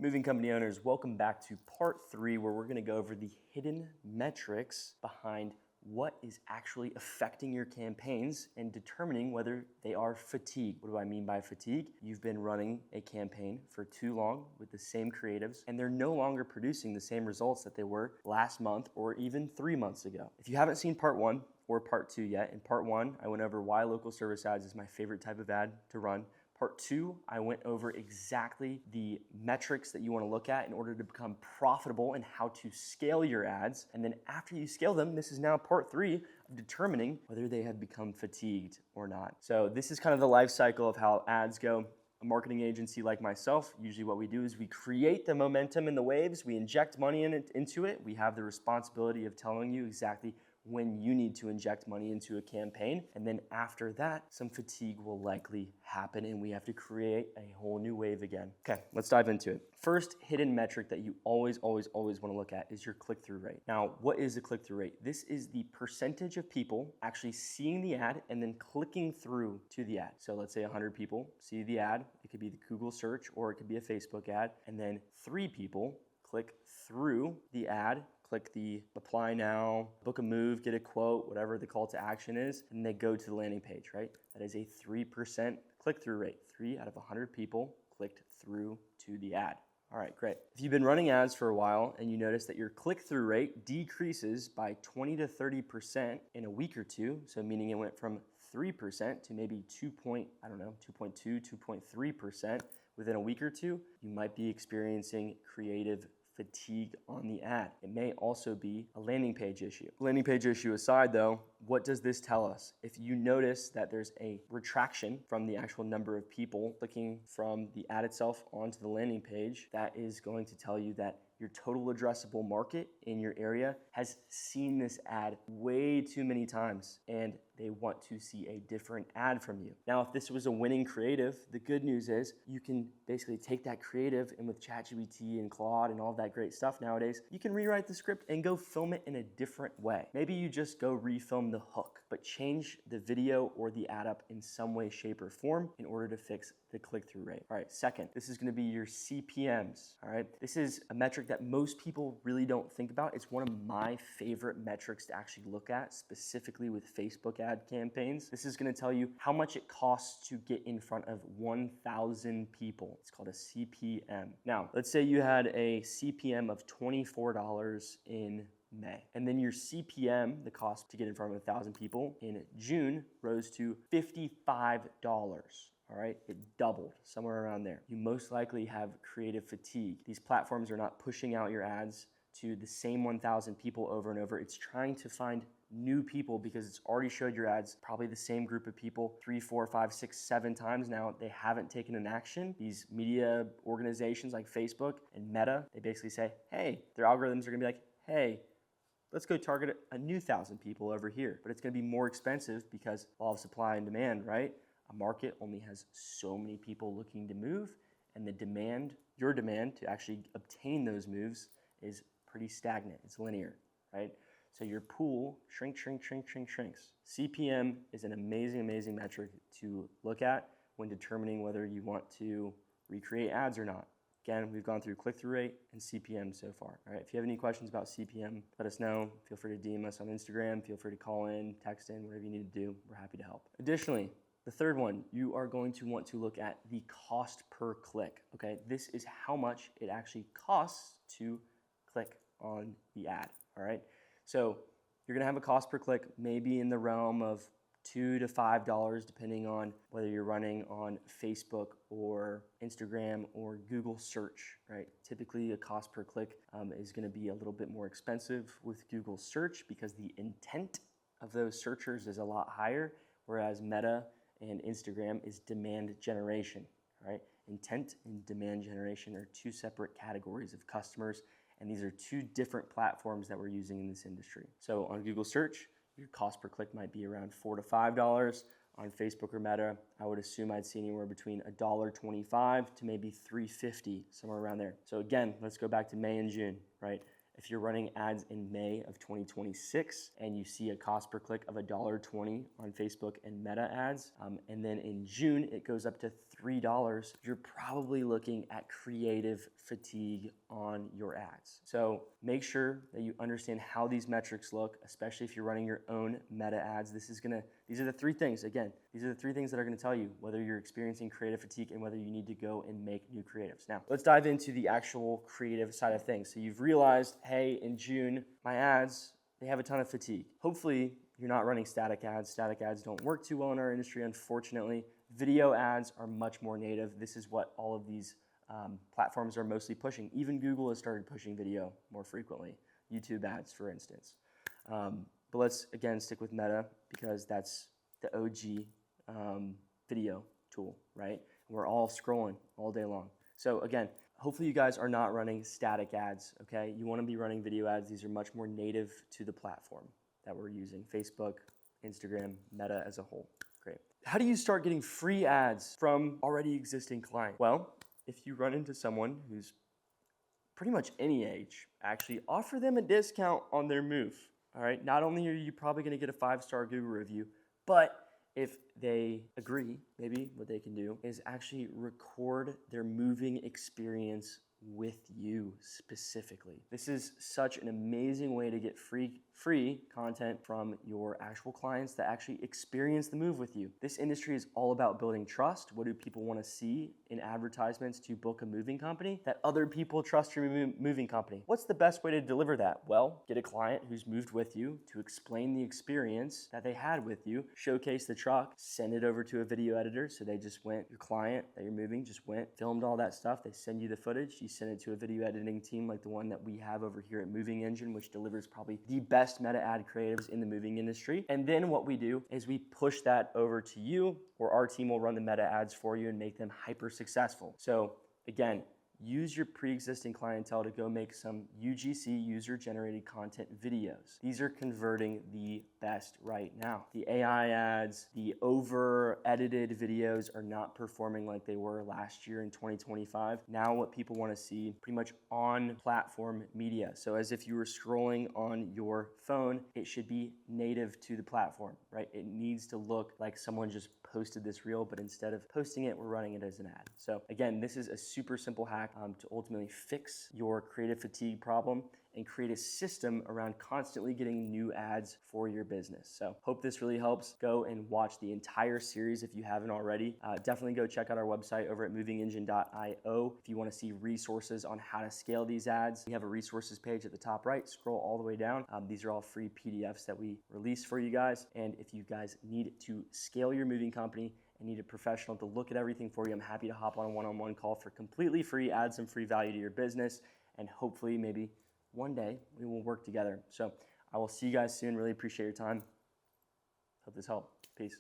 Moving company owners, welcome back to part 3 where we're going to go over the hidden metrics behind what is actually affecting your campaigns and determining whether they are fatigued. What do I mean by fatigue? You've been running a campaign for too long with the same creatives and they're no longer producing the same results that they were last month or even 3 months ago. If you haven't seen part 1 or part 2 yet, in part 1 I went over why local service ads is my favorite type of ad to run. Part 2, I went over exactly the metrics that you want to look at in order to become profitable and how to scale your ads. And then after you scale them, this is now part 3 of determining whether they have become fatigued or not. So this is kind of the life cycle of how ads go. A marketing agency like myself, usually what we do is we create the momentum and the waves, we inject money into it. We have the responsibility of telling you exactly when you need to inject money into a campaign. And then after that, some fatigue will likely happen and we have to create a whole new wave again. Okay, let's dive into it. First hidden metric that you always want to look at is your click-through rate. Now, what is a click-through rate? This is the percentage of people actually seeing the ad and then clicking through to the ad. So let's say 100 people see the ad. It could be the Google search or it could be a Facebook ad. And then 3 people click through the ad, click the apply now, book a move, get a quote, whatever the call to action is, and they go to the landing page, right? That is a 3% click-through rate. 3 out of 100 people clicked through to the ad. All right, great. If you've been running ads for a while and you notice that your click-through rate decreases by 20 to 30% in a week or two, so meaning it went from 3% to maybe 2.2, 2.3% within a week or two, you might be experiencing creative fatigue on the ad. It may also be a landing page issue. Landing page issue aside though, what does this tell us? If you notice that there's a retraction from the actual number of people clicking from the ad itself onto the landing page, that is going to tell you that your total addressable market in your area has seen this ad way too many times and they want to see a different ad from you. Now, if this was a winning creative, the good news is you can basically take that creative and with ChatGPT and Claude and all that great stuff nowadays, you can rewrite the script and go film it in a different way. Maybe you just go refilm the hook, but change the video or the ad up in some way, shape, or form in order to fix the click-through rate. All right, second, this is gonna be your CPMs, all right? This is a metric that most people really don't think about. It's one of my favorite metrics to actually look at, specifically with Facebook ad campaigns. This is gonna tell you how much it costs to get in front of 1,000 people. It's called a CPM. Now, let's say you had a CPM of $24 in May. And then your CPM, the cost to get in front of 1,000 people in June, rose to $55. All right, it doubled, somewhere around there. You most likely have creative fatigue. These platforms are not pushing out your ads to the same 1,000 people over and over. It's trying to find new people because it's already showed your ads, probably the same group of people 3, 4, 5, 6, 7 times now. They haven't taken an action. These media organizations like Facebook and Meta, they basically say, hey, their algorithms are gonna be like, hey, let's go target a new 1,000 people over here. But it's gonna be more expensive because law of supply and demand, right? A market only has so many people looking to move, and the demand, your demand to actually obtain those moves is pretty stagnant. It's linear, right? So your pool shrinks. CPM is an amazing metric to look at when determining whether you want to recreate ads or not. Again, we've gone through click-through rate and CPM so far. All right, if you have any questions about CPM, let us know. Feel free to DM us on Instagram. Feel free to call in, text in, whatever you need to do. We're happy to help. Additionally, the third one, you are going to want to look at the cost per click, okay? This is how much it actually costs to click on the ad, all right? So you're gonna have a cost per click, maybe in the realm of $2 to $5, depending on whether you're running on Facebook or Instagram or Google search, right? Typically a cost per click is gonna be a little bit more expensive with Google search because the intent of those searchers is a lot higher, whereas Meta and Instagram is demand generation, right? Intent and demand generation are 2 separate categories of customers, and these are 2 different platforms that we're using in this industry. So on Google search, your cost per click might be around $4 to $5. On Facebook or Meta, I would assume I'd see anywhere between $1.25 to maybe $3.50, somewhere around there. So again, let's go back to May and June, right? If you're running ads in May of 2026 and you see a cost per click of $1.20 on Facebook and Meta ads, and then in June it goes up to $3, you're probably looking at creative fatigue on your ads. So make sure that you understand how these metrics look, especially if you're running your own meta ads. These are the three things, again, these are the three things that are gonna tell you whether you're experiencing creative fatigue and whether you need to go and make new creatives. Now, let's dive into the actual creative side of things. So you've realized, hey, in June, my ads, they have a ton of fatigue. Hopefully, you're not running static ads. Static ads don't work too well in our industry, unfortunately. Video ads are much more native. This is what all of these platforms are mostly pushing. Even Google has started pushing video more frequently. YouTube ads, for instance. But let's, again, stick with Meta because that's the OG video tool, right? We're all scrolling all day long. So again, hopefully you guys are not running static ads, okay? You wanna be running video ads. These are much more native to the platform that we're using. Facebook, Instagram, Meta as a whole. Great. How do you start getting free ads from already existing clients? Well, if you run into someone who's pretty much any age, actually offer them a discount on their move, all right? Not only are you probably gonna get a 5-star Google review, but if they agree, maybe what they can do is actually record their moving experience with you specifically. This is such an amazing way to get free content from your actual clients that actually experience the move with you. This industry is all about building trust. What do people want to see in advertisements to book a moving company? That other people trust your moving company. What's the best way to deliver that? Well, get a client who's moved with you to explain the experience that they had with you, showcase the truck, send it over to a video editor. So they just went, your client that you're moving just went, filmed all that stuff. They send you the footage. You send it to a video editing team like the one that we have over here at Moving Engine, which delivers probably the best meta ad creatives in the moving industry. And then what we do is we push that over to you, or our team will run the meta ads for you and make them hyper successful. So again, use your pre-existing clientele to go make some UGC, user-generated content videos. These are converting the best right now. The AI ads, the over-edited videos are not performing like they were last year in 2025. Now what people want to see pretty much on-platform media. So as if you were scrolling on your phone, it should be native to the platform, right? It needs to look like someone just posted this reel, but instead of posting it, we're running it as an ad. So again, this is a super simple hack to ultimately fix your creative fatigue problem and create a system around constantly getting new ads for your business. So hope this really helps. Go and watch the entire series if you haven't already. Definitely go check out our website over at movingengine.io if you want to see resources on how to scale these ads. We have a resources page at the top right. Scroll all the way down. These are all free PDFs that we release for you guys. And if you guys need to scale your moving company and need a professional to look at everything for you, I'm happy to hop on a one-on-one call for completely free, add some free value to your business, and hopefully maybe one day we will work together. So I will see you guys soon. Really appreciate your time. Hope this helped. Peace.